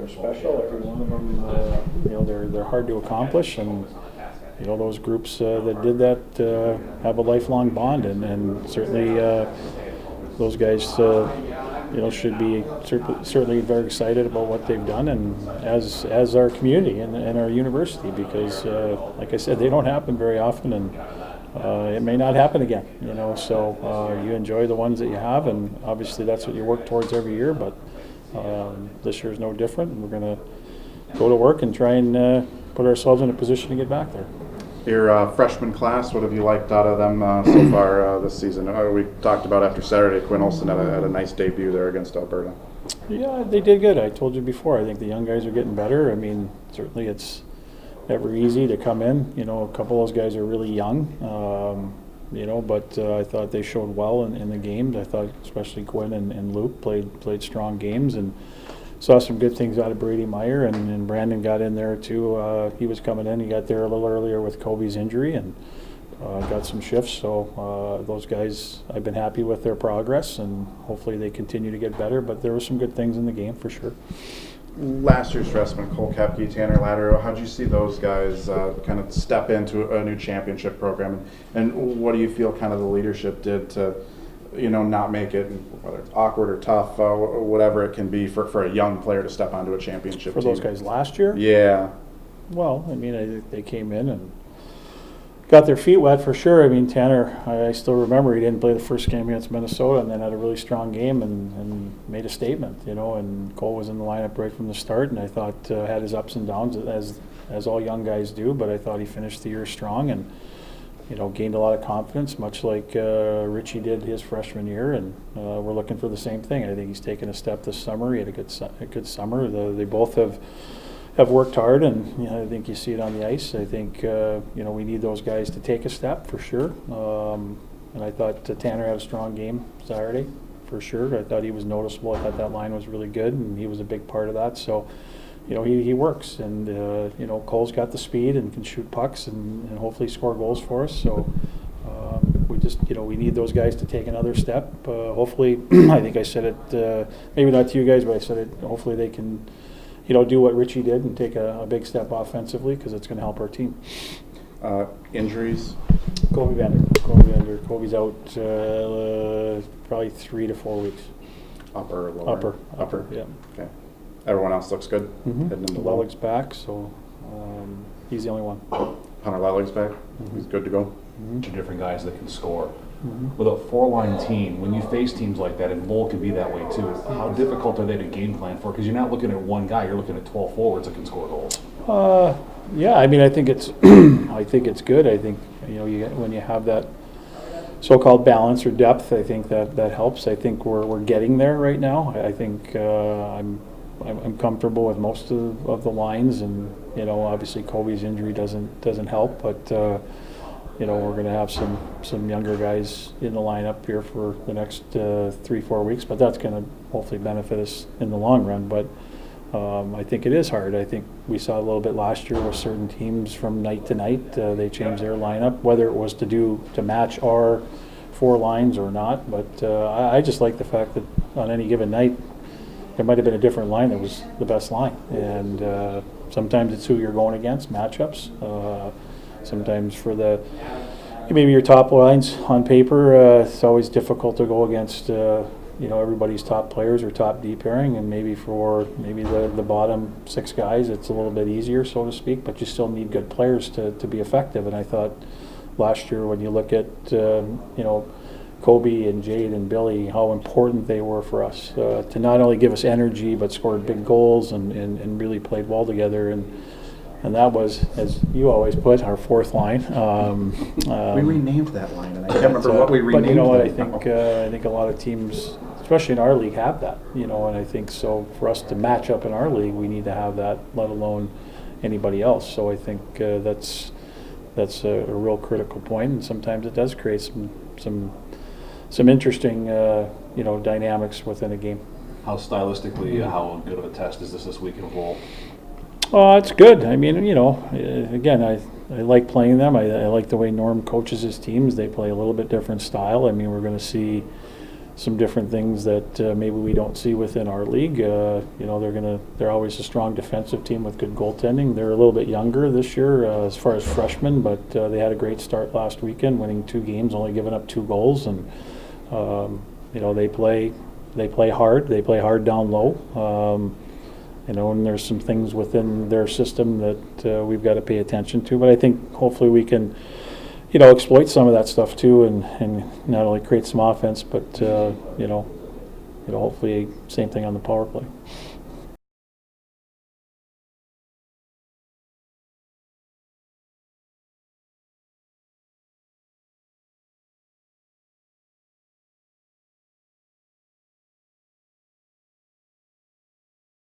They're special. Every one of them, they're hard to accomplish, and those groups that did that have a lifelong bond, and certainly those guys, should be certainly very excited about what they've done, and as our community and our university, because like I said, they don't happen very often, and it may not happen again. So you enjoy the ones that you have, and obviously that's what you work towards every year. But this year is no different, and we're going to go to work and try and put ourselves in a position to get back there. Your freshman class, what have you liked out of them so far this season? We talked about after Saturday, Quinn Olson had a nice debut there against Alberta. Yeah, they did good. I told you before, I think the young guys are getting better. I mean, certainly it's never easy to come in. A couple of those guys are really young, but I thought they showed well in the games. I thought especially Quinn and Luke played strong games, and saw some good things out of Brady Meyer, and Brandon got in there too. He was coming in. He got there a little earlier with Kobe's injury and got some shifts. So those guys, I've been happy with their progress, and hopefully they continue to get better. But there were some good things in the game for sure. Last year's freshman, Cole Koepke, Tanner Latterio, how'd you see those guys kind of step into a new championship program? And what do you feel kind of the leadership did to not make it, whether it's awkward or tough, whatever it can be for a young player to step onto a championship team. For those guys last year? Yeah. Well, I mean, I think they came in and got their feet wet for sure. I mean, Tanner, I still remember he didn't play the first game against Minnesota, and then had a really strong game and made a statement, and Cole was in the lineup right from the start, and I thought had his ups and downs as all young guys do, but I thought he finished the year strong and gained a lot of confidence, much like Richie did his freshman year, and we're looking for the same thing. I think he's taken a step this summer. He had a good summer. They both have worked hard, and I think you see it on the ice. I think we need those guys to take a step for sure. And I thought Tanner had a strong game Saturday for sure. I thought he was noticeable. I thought that line was really good, and he was a big part of that. So. He works, and Cole's got the speed and can shoot pucks and hopefully score goals for us. So we just we need those guys to take another step. Hopefully, I think I said it maybe not to you guys, but I said it. Hopefully they can do what Richie did and take a big step offensively, because it's going to help our team. Injuries. Kobe Vander. Kobe's out probably 3 to 4 weeks. Upper or lower? Upper. Yeah. Okay. Everyone else looks good. Heading into Lelig's back, so he's the only one. Hunter Lelig's back. He's good to go. Two different guys that can score. With a 4-line team, when you face teams like that, and Lowell can be that way too, how difficult are they to game plan for? Because you're not looking at one guy, you're looking at 12 forwards that can score goals. Yeah, I mean, I think it's I think it's good. I think when you have that so-called balance or depth, I think that helps. I think we're getting there right now. I think I'm comfortable with most of the lines, and obviously Kobe's injury doesn't help, but we're going to have some younger guys in the lineup here for the next 3-4 weeks, but that's going to hopefully benefit us in the long run. But I think it is hard. I think we saw a little bit last year with certain teams from night to night. They changed their lineup, whether it was to match our 4 lines or not. But I just like the fact that on any given night, there might have been a different line that was the best line. And sometimes it's who you're going against, matchups. Sometimes for maybe your top lines on paper, it's always difficult to go against everybody's top players or top D pairing, and maybe for the bottom 6 guys, it's a little bit easier, so to speak, but you still need good players to be effective. And I thought last year, when you look at Kobe and Jade and Billy, how important they were for us to not only give us energy but scored big goals and really played well together. And that was, as you always put, our 4th line. We renamed that line, and I can't remember what we renamed it. But you know what, I think a lot of teams, especially in our league, have that. And I think so for us to match up in our league, we need to have that, let alone anybody else. So I think that's a real critical point, and sometimes it does create some interesting dynamics within a game. How stylistically, how good of a test is this week in Lowell? Oh, it's good. I mean, again, I like playing them. I like the way Norm coaches his teams. They play a little bit different style. I mean, we're going to see some different things that maybe we don't see within our league. You know, they're always a strong defensive team with good goaltending. They're a little bit younger this year as far as freshmen, but they had a great start last weekend, winning 2 games, only giving up 2 goals, and you know, they play hard. They play hard down low. You know, and there's some things within their system that we've got to pay attention to. But I think hopefully we can, you know, exploit some of that stuff too, and not only create some offense, but you know, hopefully same thing on the power play.